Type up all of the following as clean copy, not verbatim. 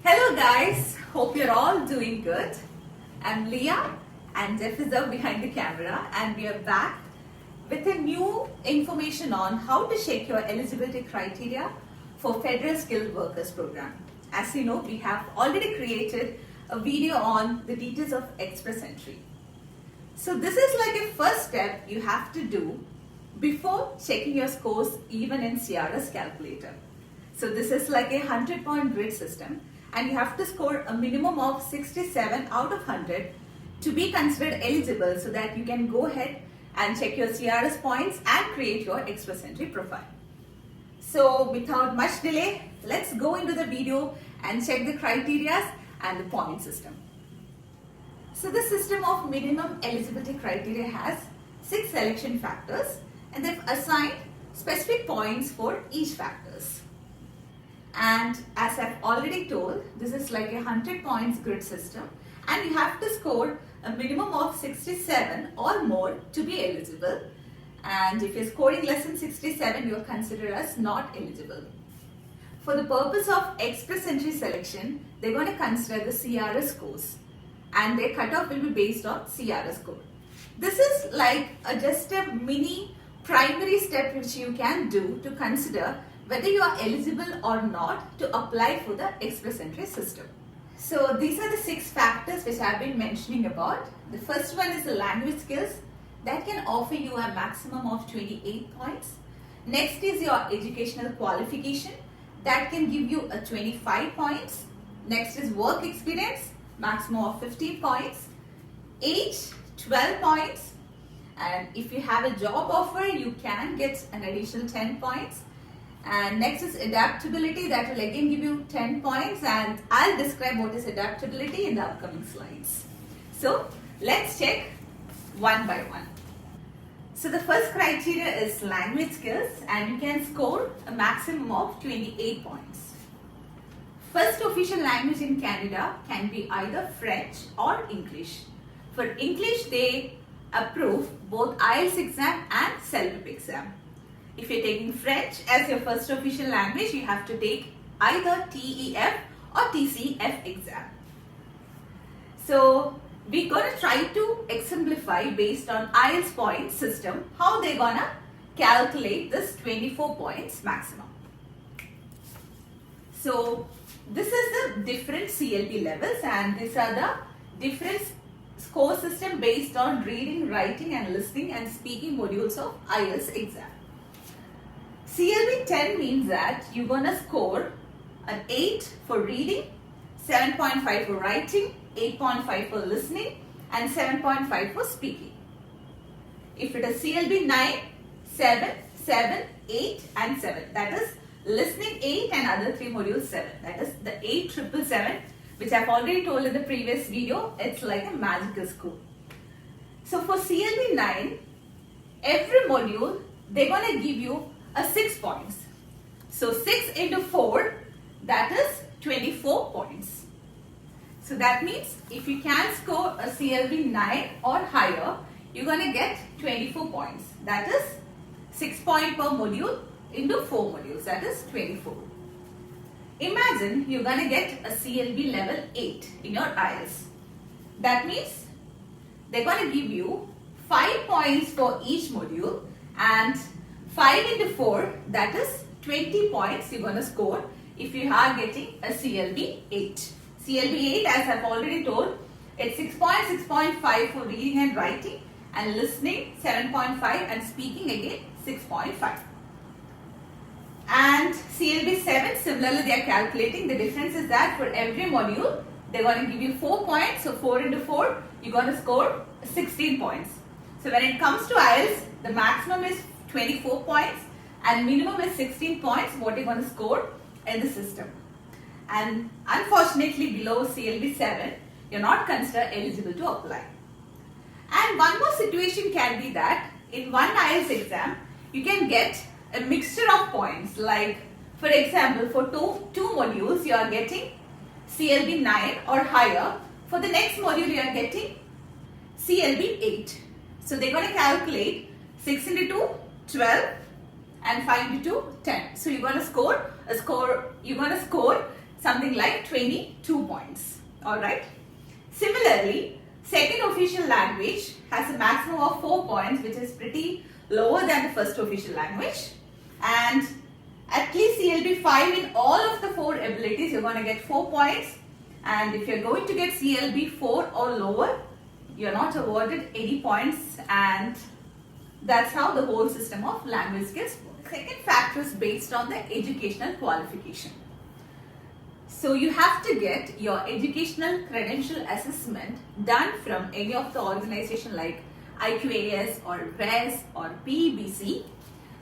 Hello guys, hope you're all doing good. I'm Leah and Jeff is up behind the camera and we are back with a new information on how to check your eligibility criteria for Federal Skilled Workers Program. As you know, we have already created a video on the details of express entry. So this is like a first step you have to do before checking your scores even in CRS calculator. So this is like a 100-point grid system and you have to score a minimum of 67 out of 100 to be considered eligible so that you can go ahead and check your CRS points and create your express entry profile. So without much delay, let's go into the video and check the criteria and the point system. So the system of minimum eligibility criteria has 6 selection factors and they've assigned specific points for each factors. And as I've already told, this is like a 100 points grid system and you have to score a minimum of 67 or more to be eligible. And if you're scoring less than 67, you're considered as not eligible. For the purpose of express entry selection, they're going to consider the CRS scores and their cutoff will be based on CRS score. This is like just a mini primary step which you can do to consider whether you are eligible or not to apply for the express entry system. So these are the 6 factors which I've been mentioning about. The first one is the language skills that can offer you a maximum of 28 points. Next is your educational qualification that can give you a 25 points. Next is work experience, maximum of 15 points. Age, 12 points. And if you have a job offer, you can get an additional 10 points. And next is adaptability, that will again give you 10 points and I'll describe what is adaptability in the upcoming slides. So let's check one by one. So the first criteria is language skills and you can score a maximum of 28 points. First official language in Canada can be either French or English. For English, they approve both IELTS exam and CELP exam. If you're taking French as your first official language, you have to take either TEF or TCF exam. So we're going to try to exemplify based on IELTS point system how they're going to calculate this 24 points maximum. So this is the different CLB levels and these are the different score system based on reading, writing and listening and speaking modules of IELTS exam. CLB 10 means that you're going to score an 8 for reading, 7.5 for writing, 8.5 for listening and 7.5 for speaking. If it is CLB 9, 7, 7, 8 and 7. That is listening 8 and other 3 modules 7. That is the 8,777 which I've already told in the previous video. It's like a magical score. So for CLB 9, every module they're going to give you a 6 points. So 6 into 4, that is 24 points. So that means if you can score a CLB 9 or higher, you're going to get 24 points. That is 6 points per module into 4 modules. That is 24. Imagine you're going to get a CLB level 8 in your IELTS. That means they're going to give you 5 points for each module and 5 into 4, that is 20 points you're going to score if you are getting a CLB 8. CLB 8, as I've already told, it's 6.5 for reading and writing and listening 7.5 and speaking again 6.5. And CLB 7, similarly they are calculating. The difference is that for every module, they're going to give you 4 points. So 4 into 4, you're going to score 16 points. So when it comes to IELTS, the maximum is 24 points and minimum is 16 points what you're going to score in the system. And unfortunately below CLB 7, you're not considered eligible to apply. And one more situation can be that in one IELTS exam, you can get a mixture of points. Like for example, for two modules, you are getting CLB 9 or higher. For the next module, you are getting CLB 8. So they're going to calculate 6 into 2, 12 and 5 into 2, 10. So you're going to score something like 22 points. Alright. Similarly, second official language has a maximum of 4 points, which is pretty lower than the first official language. And at least CLB 5 in all of the 4 abilities, you're going to get 4 points. And if you're going to get CLB 4 or lower, you're not awarded any points, and that's how the whole system of language skills works. Second factor is based on the educational qualification. So you have to get your educational credential assessment done from any of the organization like IQAS or RES or PEBC,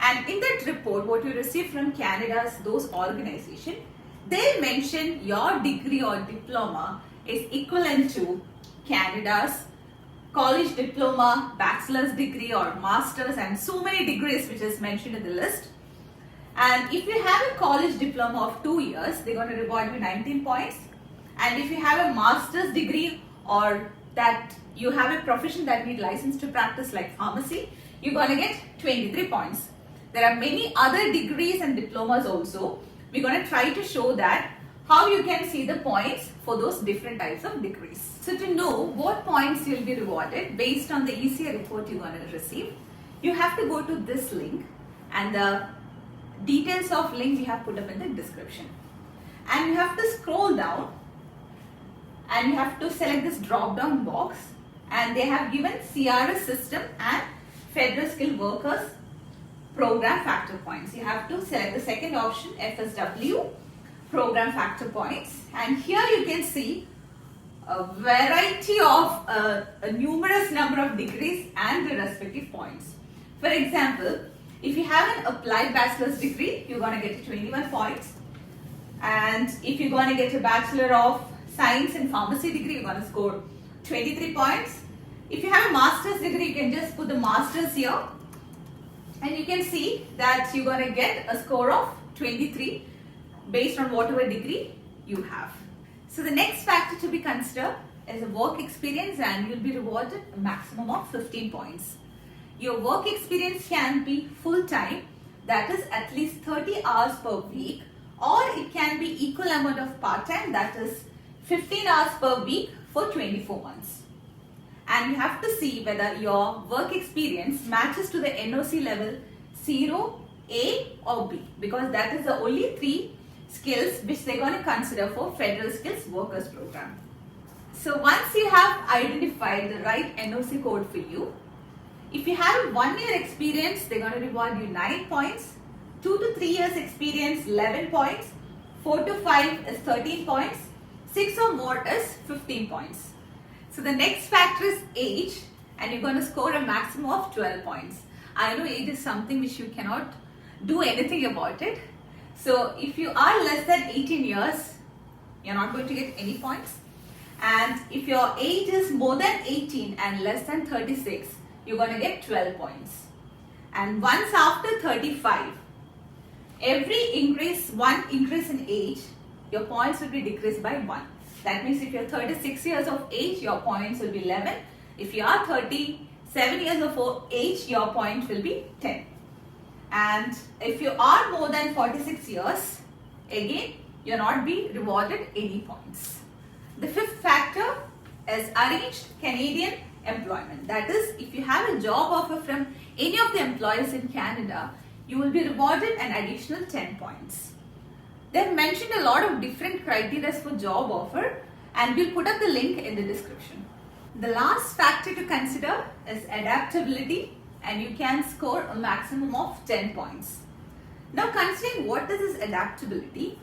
and in that report what you receive from Canada's those organizations, they mention your degree or diploma is equivalent to Canada's college diploma, bachelor's degree or master's, and so many degrees which is mentioned in the list. And if you have a college diploma of 2 years, they're going to reward you 19 points. And if you have a master's degree or that you have a profession that need license to practice like pharmacy, you're going to get 23 points. There are many other degrees and diplomas also. We're going to try to show that how you can see the points for those different types of degrees. So to know what points you'll be rewarded based on the ECA report you're going to receive, you have to go to this link, and the details of link we have put up in the description. And you have to scroll down and you have to select this drop down box, and they have given CRS system and Federal Skilled Workers Program Factor Points. You have to select the second option, FSW Program Factor Points, and here you can see a variety of a numerous number of degrees and the respective points. For example, if you have an applied bachelor's degree, you're going to get 21 points, and if you're going to get a Bachelor of Science in Pharmacy degree, you're going to score 23 points. If you have a master's degree, you can just put the master's here, and you can see that you're going to get a score of 23 based on whatever degree you have. So the next factor to be considered is a work experience, and you'll be rewarded a maximum of 15 points. Your work experience can be full-time, that is at least 30 hours per week, or it can be equal amount of part-time, that is 15 hours per week for 24 months. And you have to see whether your work experience matches to the NOC level 0, A or B, because that is the only 3 skills which they're going to consider for Federal Skills Workers Program. So once you have identified the right NOC code for you, if you have a 1 year experience, they're going to reward you 9 points, 2 to 3 years experience 11 points, 4 to 5 is 13 points, 6 or more is 15 points. So the next factor is age, and you're going to score a maximum of 12 points. I know age is something which you cannot do anything about it. So if you are less than 18 years, you're not going to get any points. And if your age is more than 18 and less than 36, you're going to get 12 points. And once after 35, every one increase in age, your points will be decreased by 1. That means if you're 36 years of age, your points will be 11. If you are 37 years of age, your point will be 10. And if you are more than 46 years, again, you'll not be rewarded any points. The fifth factor is arranged Canadian employment. That is, if you have a job offer from any of the employers in Canada, you will be rewarded an additional 10 points. They have mentioned a lot of different criteria for job offer, and we'll put up the link in the description. The last factor to consider is adaptability, and you can score a maximum of 10 points. Now considering what is this adaptability,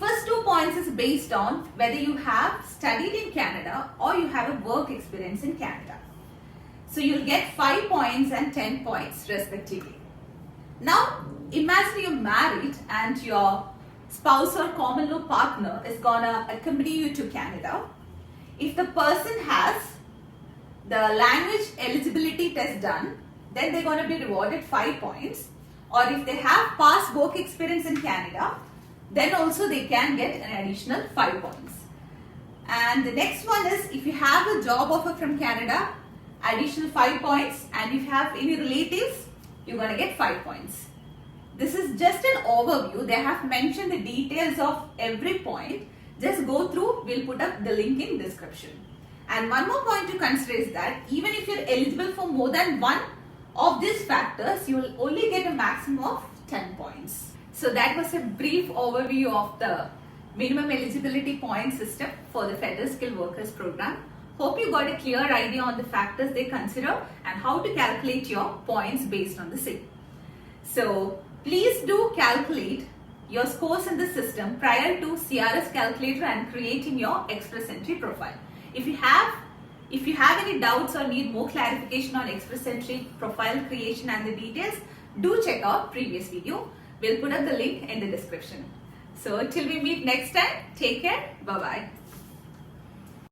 first 2 points is based on whether you have studied in Canada or you have a work experience in Canada. So you'll get 5 points and 10 points respectively. Now imagine you're married and your spouse or common law partner is gonna accompany you to Canada. If the person has the language eligibility test done, then they're going to be rewarded 5 points. Or if they have past work experience in Canada, then also they can get an additional 5 points. And the next one is, if you have a job offer from Canada, additional 5 points, and if you have any relatives, you're going to get 5 points. This is just an overview. They have mentioned the details of every point. Just go through. We'll put up the link in description. And one more point to consider is that even if you're eligible for more than one of these factors, you will only get a maximum of 10 points. So that was a brief overview of the minimum eligibility point system for the Federal Skilled Workers Program. Hope you got a clear idea on the factors they consider and how to calculate your points based on the same. So please do calculate your scores in the system prior to CRS calculator and creating your express entry profile. If you have any doubts or need more clarification on express entry profile creation and the details, do check out previous video. We'll put up the link in the description. So till we meet next time, take care. Bye-bye.